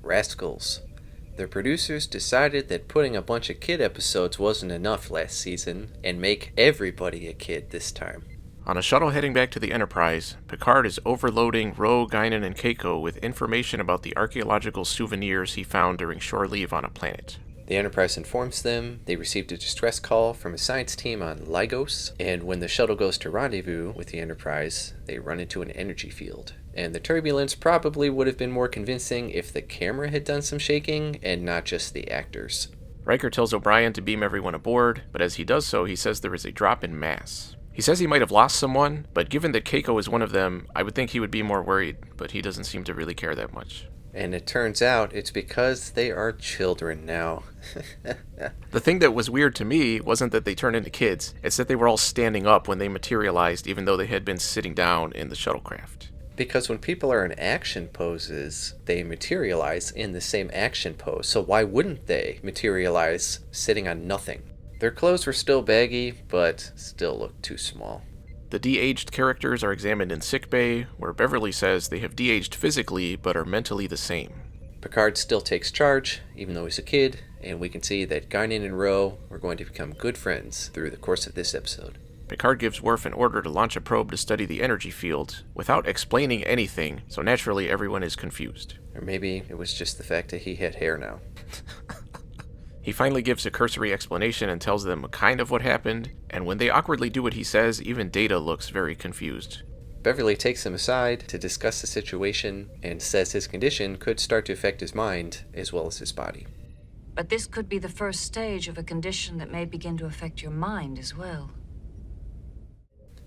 Rascals. The producers decided that putting a bunch of kid episodes wasn't enough last season, and make everybody a kid this time. On a shuttle heading back to the Enterprise, Picard is overloading Ro, Guinan, and Keiko with information about the archaeological souvenirs he found during shore leave on a planet. The Enterprise informs them they received a distress call from a science team on Lygos, and when the shuttle goes to rendezvous with the Enterprise, they run into an energy field. And the turbulence probably would have been more convincing if the camera had done some shaking and not just the actors. Riker tells O'Brien to beam everyone aboard, but as he does so, he says there is a drop in mass. He says he might have lost someone, but given that Keiko is one of them, I would think he would be more worried, but he doesn't seem to really care that much. And it turns out it's because they are children now. The thing that was weird to me wasn't that they turned into kids, it's that they were all standing up when they materialized even though they had been sitting down in the shuttlecraft. Because when people are in action poses, they materialize in the same action pose, so why wouldn't they materialize sitting on nothing? Their clothes were still baggy, but still looked too small. The de-aged characters are examined in sickbay, where Beverly says they have de-aged physically, but are mentally the same. Picard still takes charge, even though he's a kid, and we can see that Guinan and Ro are going to become good friends through the course of this episode. Picard gives Worf an order to launch a probe to study the energy field, without explaining anything, so naturally everyone is confused. Or maybe it was just the fact that he had hair now. He finally gives a cursory explanation and tells them kind of what happened, and when they awkwardly do what he says, even Data looks very confused. Beverly takes him aside to discuss the situation and says his condition could start to affect his mind as well as his body. But this could be the first stage of a condition that may begin to affect your mind as well.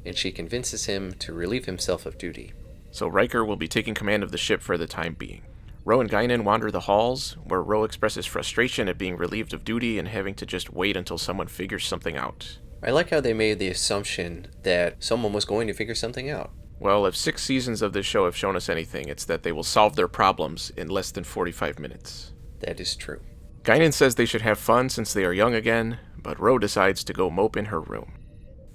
And she convinces him to relieve himself of duty. So Riker will be taking command of the ship for the time being. Ro and Guinan wander the halls, where Ro expresses frustration at being relieved of duty and having to just wait until someone figures something out. I like how they made the assumption that someone was going to figure something out. Well, if 6 seasons of this show have shown us anything, it's that they will solve their problems in less than 45 minutes. That is true. Guinan says they should have fun since they are young again, but Ro decides to go mope in her room.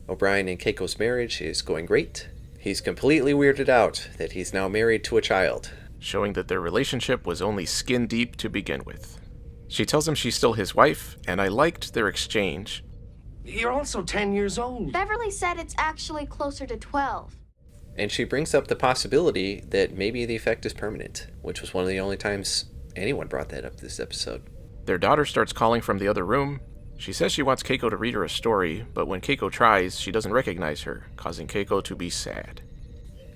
O'Brien and Keiko's marriage is going great. He's completely weirded out that he's now married to a child, showing that their relationship was only skin deep to begin with. She tells him she's still his wife, and I liked their exchange. You're also 10 years old. Beverly said it's actually closer to 12. And she brings up the possibility that maybe the effect is permanent, which was one of the only times anyone brought that up this episode. Their daughter starts calling from the other room. She says she wants Keiko to read her a story, but when Keiko tries, she doesn't recognize her, causing Keiko to be sad.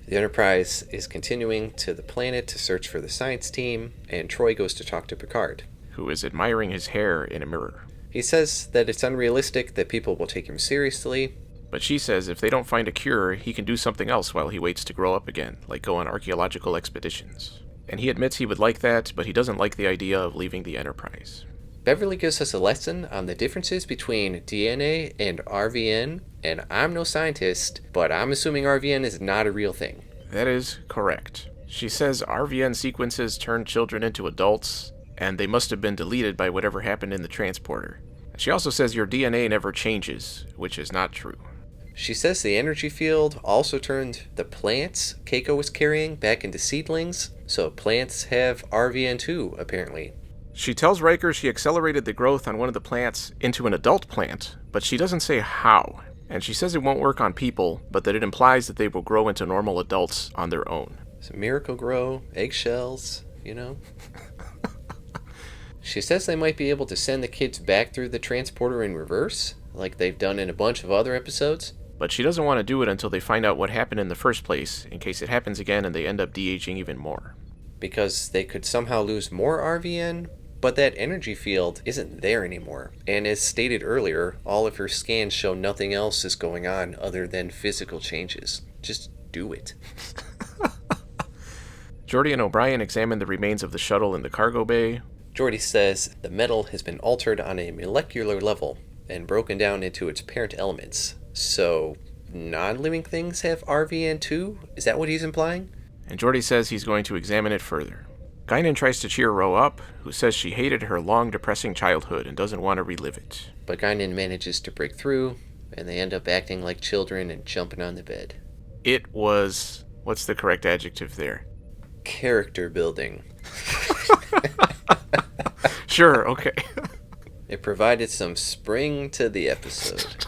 The Enterprise is continuing to the planet to search for the science team, and Troy goes to talk to Picard, who is admiring his hair in a mirror. He says that it's unrealistic that people will take him seriously, but she says if they don't find a cure, he can do something else while he waits to grow up again, like go on archaeological expeditions. And he admits he would like that, but he doesn't like the idea of leaving the Enterprise. Beverly gives us a lesson on the differences between DNA and RVN, and I'm no scientist, but I'm assuming RVN is not a real thing. That is correct. She says RVN sequences turn children into adults, and they must have been deleted by whatever happened in the transporter. She also says your DNA never changes, which is not true. She says the energy field also turned the plants Keiko was carrying back into seedlings, so plants have RVN too, apparently. She tells Riker she accelerated the growth on one of the plants into an adult plant, but she doesn't say how. And she says it won't work on people, but that it implies that they will grow into normal adults on their own. So Miracle Grow, eggshells, you know? She says they might be able to send the kids back through the transporter in reverse, like they've done in a bunch of other episodes. But she doesn't want to do it until they find out what happened in the first place, in case it happens again and they end up de-aging even more. Because they could somehow lose more RVN, but that energy field isn't there anymore. And as stated earlier, all of her scans show nothing else is going on other than physical changes. Just do it. Geordi and O'Brien examine the remains of the shuttle in the cargo bay. Geordi says the metal has been altered on a molecular level and broken down into its parent elements. So, non-living things have RVN too? Is that what he's implying? and Geordi says he's going to examine it further. Guinan tries to cheer Ro up, who says she hated her long, depressing childhood and doesn't want to relive it. But Guinan manages to break through, and they end up acting like children and jumping on the bed. It was... what's the correct adjective there? Character building. Sure, okay. It provided some spring to the episode.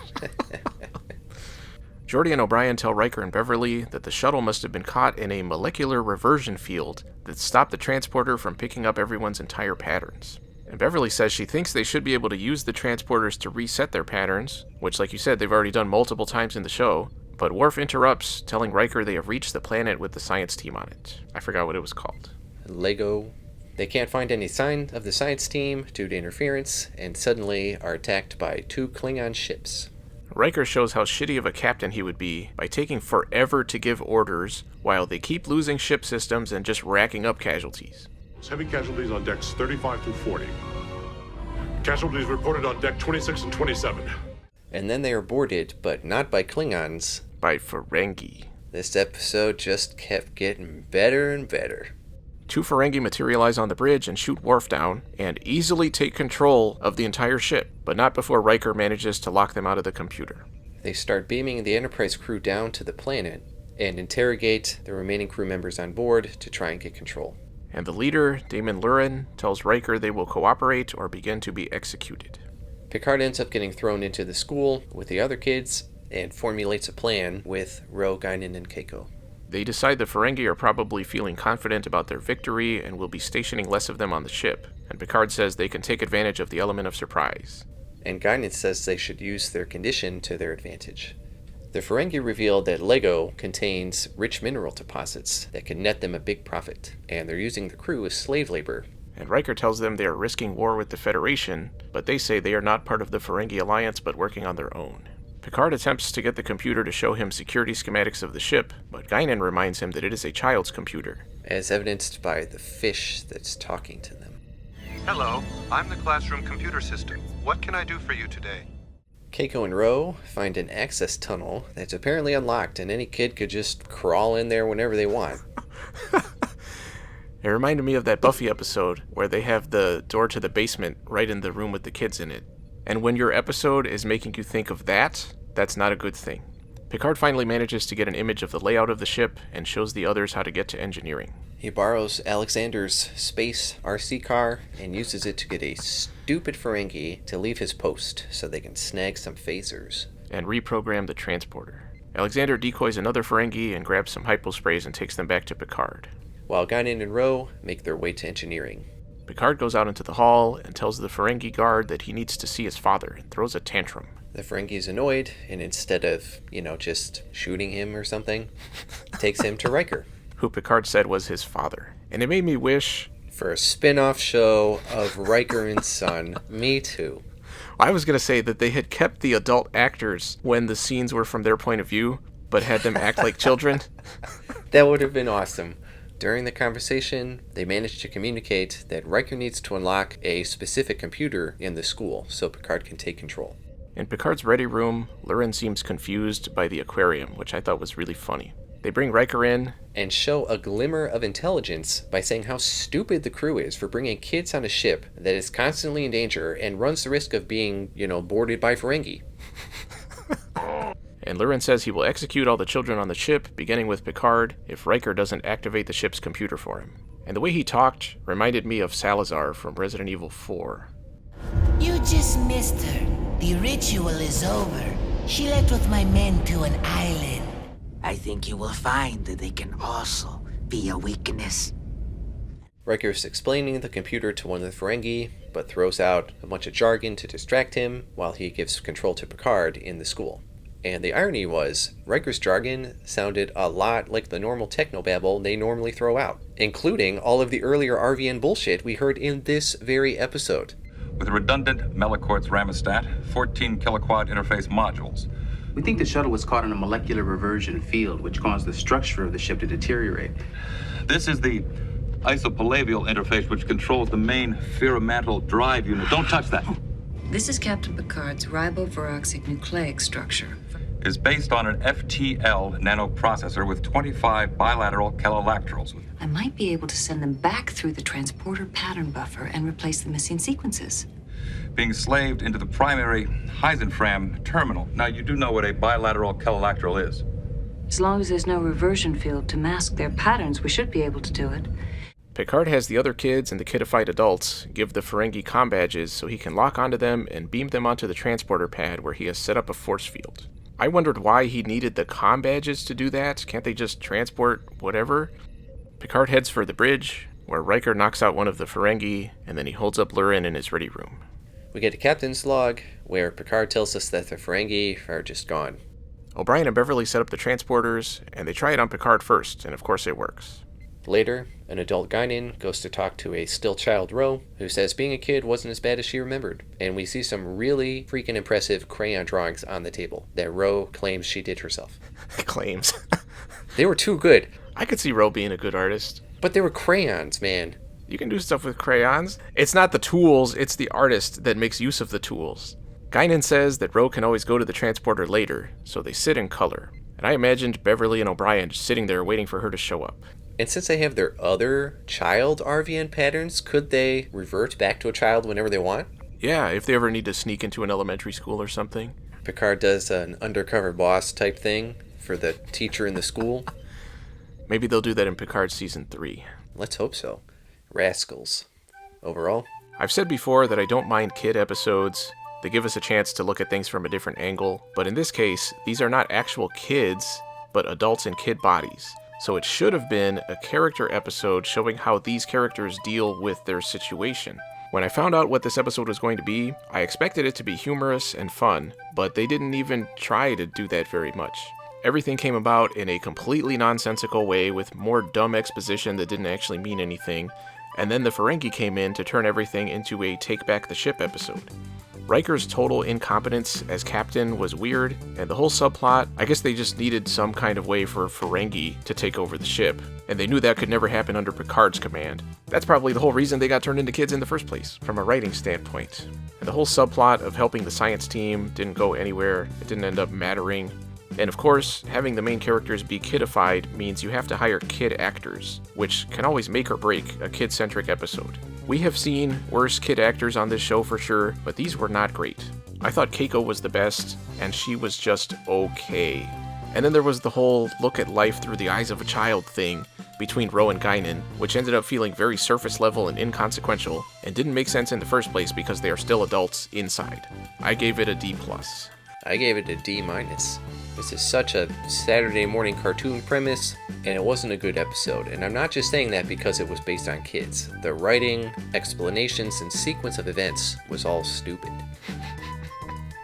Geordi and O'Brien tell Riker and Beverly that the shuttle must have been caught in a molecular reversion field that stopped the transporter from picking up everyone's entire patterns. And Beverly says she thinks they should be able to use the transporters to reset their patterns, which, like you said, they've already done multiple times in the show. But Worf interrupts, telling Riker they have reached the planet with the science team on it. I forgot what it was called. Lego. They can't find any sign of the science team due to interference, and suddenly are attacked by 2 Klingon ships. Riker shows how shitty of a captain he would be by taking forever to give orders while they keep losing ship systems and just racking up casualties. Heavy casualties on decks 35 through 40. Casualties reported on deck 26 and 27. And then they are boarded, but not by Klingons. By Ferengi. This episode just kept getting better and better. 2 Ferengi materialize on the bridge and shoot Worf down, and easily take control of the entire ship, but not before Riker manages to lock them out of the computer. They start beaming the Enterprise crew down to the planet, and interrogate the remaining crew members on board to try and get control. And the leader, Damon Lurin, tells Riker they will cooperate or begin to be executed. Picard ends up getting thrown into the school with the other kids, and formulates a plan with Ro, Guinan, and Keiko. They decide the Ferengi are probably feeling confident about their victory and will be stationing less of them on the ship, and Picard says they can take advantage of the element of surprise. And Guinan says they should use their condition to their advantage. The Ferengi reveal that Lego contains rich mineral deposits that can net them a big profit, and they're using the crew as slave labor. And Riker tells them they are risking war with the Federation, but they say they are not part of the Ferengi alliance but working on their own. Picard attempts to get the computer to show him security schematics of the ship, but Guinan reminds him that it is a child's computer. As evidenced by the fish that's talking to them. Hello, I'm the classroom computer system. What can I do for you today? Keiko and Ro find an access tunnel that's apparently unlocked, and any kid could just crawl in there whenever they want. It reminded me of that Buffy episode where they have the door to the basement right in the room with the kids in it. And when your episode is making you think of that, that's not a good thing. Picard finally manages to get an image of the layout of the ship and shows the others how to get to engineering. He borrows Alexander's space RC car and uses it to get a stupid Ferengi to leave his post so they can snag some phasers. And reprogram the transporter. Alexander decoys another Ferengi and grabs some hyposprays and takes them back to Picard. While Guinan and Ro make their way to engineering. Picard goes out into the hall and tells the Ferengi guard that he needs to see his father and throws a tantrum. The Ferengi is annoyed, and instead of, just shooting him or something, takes him to Riker. Who Picard said was his father. And it made me wish... for a spin-off show of Riker and Son. Me too. I was going to say that they had kept the adult actors when the scenes were from their point of view, but had them act like children. That would have been awesome. During the conversation, they managed to communicate that Riker needs to unlock a specific computer in the school so Picard can take control. In Picard's ready room, Lurin seems confused by the aquarium, which I thought was really funny. They bring Riker in and show a glimmer of intelligence by saying how stupid the crew is for bringing kids on a ship that is constantly in danger and runs the risk of being, boarded by Ferengi. And Lurin says he will execute all the children on the ship, beginning with Picard, if Riker doesn't activate the ship's computer for him. And the way he talked reminded me of Salazar from Resident Evil 4. You just missed her. The ritual is over. She left with my men to an island. I think you will find that they can also be a weakness. Riker's explaining the computer to one of the Ferengi, but throws out a bunch of jargon to distract him while he gives control to Picard in the school. And the irony was, Riker's jargon sounded a lot like the normal technobabble they normally throw out, including all of the earlier RVN bullshit we heard in this very episode. With redundant Melicort's Ramostat, 14 kiloquad interface modules. We think the shuttle was caught in a molecular reversion field, which caused the structure of the ship to deteriorate. This is the isopalavial interface, which controls the main ferromantle drive unit. Don't touch that. This is Captain Picard's riboviroxic nucleic structure. is based on an FTL nanoprocessor with 25 bilateral chelaterals. I might be able to send them back through the transporter pattern buffer and replace the missing sequences. Being slaved into the primary Heisenfram terminal. Now, you do know what a bilateral chelateral is. As long as there's no reversion field to mask their patterns, we should be able to do it. Picard has the other kids and the kidified adults give the Ferengi comm badges so he can lock onto them and beam them onto the transporter pad where he has set up a force field. I wondered why he needed the comm badges to do that. Can't they just transport whatever? Picard heads for the bridge, where Riker knocks out one of the Ferengi, and then he holds up Lurin in his ready room. We get a captain's log, where Picard tells us that the Ferengi are just gone. O'Brien and Beverly set up the transporters, and they try it on Picard first, and of course it works. Later, an adult Guinan goes to talk to a still child Ro, who says being a kid wasn't as bad as she remembered, and we see some really freaking impressive crayon drawings on the table that Ro claims she did herself. Claims. They were too good. I could see Ro being a good artist. But they were crayons, man. You can do stuff with crayons. It's not the tools, it's the artist that makes use of the tools. Guinan says that Ro can always go to the transporter later, so they sit in color. And I imagined Beverly and O'Brien just sitting there waiting for her to show up. And since they have their other child RVN patterns, could they revert back to a child whenever they want? Yeah, if they ever need to sneak into an elementary school or something. Picard does an undercover boss type thing for the teacher in the school. Maybe they'll do that in Picard Season 3. Let's hope so. Rascals. Overall, I've said before that I don't mind kid episodes. They give us a chance to look at things from a different angle. But in this case, these are not actual kids, but adults in kid bodies. So it should have been a character episode showing how these characters deal with their situation. When I found out what this episode was going to be, I expected it to be humorous and fun, but they didn't even try to do that very much. Everything came about in a completely nonsensical way with more dumb exposition that didn't actually mean anything, and then the Ferengi came in to turn everything into a take back the ship episode. Riker's total incompetence as captain was weird, and the whole subplot, I guess they just needed some kind of way for Ferengi to take over the ship, and they knew that could never happen under Picard's command. That's probably the whole reason they got turned into kids in the first place, from a writing standpoint. And the whole subplot of helping the science team didn't go anywhere, it didn't end up mattering. And of course, having the main characters be kidified means you have to hire kid actors, which can always make or break a kid-centric episode. We have seen worse kid actors on this show for sure, but these were not great. I thought Keiko was the best, and she was just okay. And then there was the whole look at life through the eyes of a child thing between Ro and Guinan, which ended up feeling very surface level and inconsequential, and didn't make sense in the first place because they are still adults inside. I gave it a D+. I gave it a D-. This is such a Saturday morning cartoon premise, and it wasn't a good episode. And I'm not just saying that because it was based on kids. The writing, explanations, and sequence of events was all stupid.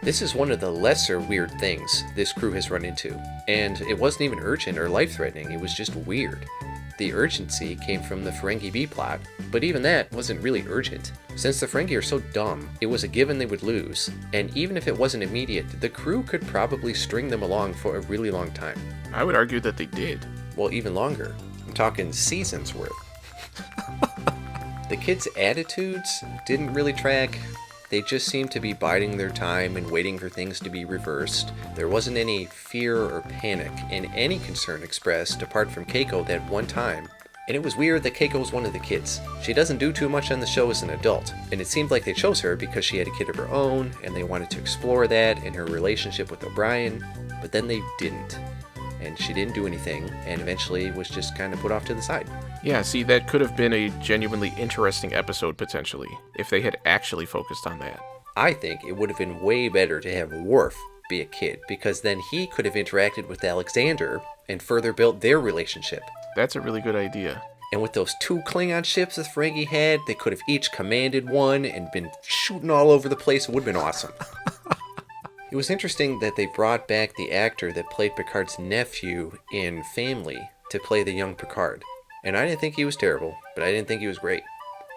This is one of the lesser weird things this crew has run into, and it wasn't even urgent or life-threatening, it was just weird. The urgency came from the Ferengi B-plot, but even that wasn't really urgent. Since the Ferengi are so dumb, it was a given they would lose, and even if it wasn't immediate, the crew could probably string them along for a really long time. I would argue that they did. Well, even longer. I'm talking seasons worth. The kids' attitudes didn't really track. They just seemed to be biding their time and waiting for things to be reversed. There wasn't any fear or panic in any concern expressed apart from Keiko that one time. And it was weird that Keiko was one of the kids. She doesn't do too much on the show as an adult, and it seemed like they chose her because she had a kid of her own, and they wanted to explore that in her relationship with O'Brien, but then they didn't. And she didn't do anything, and eventually was just kind of put off to the side. Yeah, see, that could have been a genuinely interesting episode, potentially, if they had actually focused on that. I think it would have been way better to have Worf be a kid, because then he could have interacted with Alexander and further built their relationship. That's a really good idea. And with those 2 Klingon ships that Ferengi had, they could have each commanded one and been shooting all over the place. It would have been awesome. It was interesting that they brought back the actor that played Picard's nephew in Family to play the young Picard. And I didn't think he was terrible, but I didn't think he was great.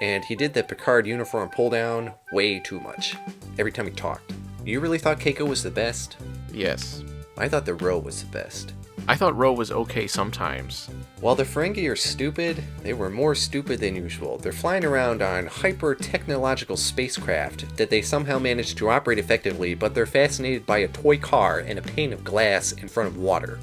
And he did the Picard uniform pull down way too much every time he talked. You really thought Keiko was the best? Yes. I thought the Ro was the best. I thought Ro was okay sometimes. While the Ferengi are stupid, they were more stupid than usual. They're flying around on hyper-technological spacecraft that they somehow manage to operate effectively, but they're fascinated by a toy car and a pane of glass in front of water.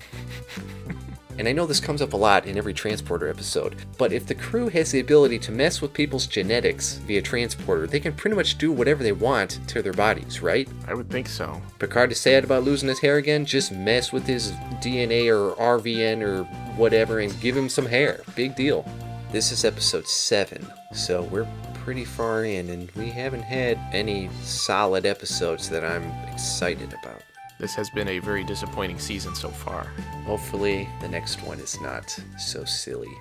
And I know this comes up a lot in every Transporter episode, but if the crew has the ability to mess with people's genetics via Transporter, they can pretty much do whatever they want to their bodies, right? I would think so. Picard is sad about losing his hair again, just mess with his DNA or RVN or whatever and give him some hair. Big deal. This is episode 7, so we're pretty far in and we haven't had any solid episodes that I'm excited about. This has been a very disappointing season so far. Hopefully, the next one is not so silly.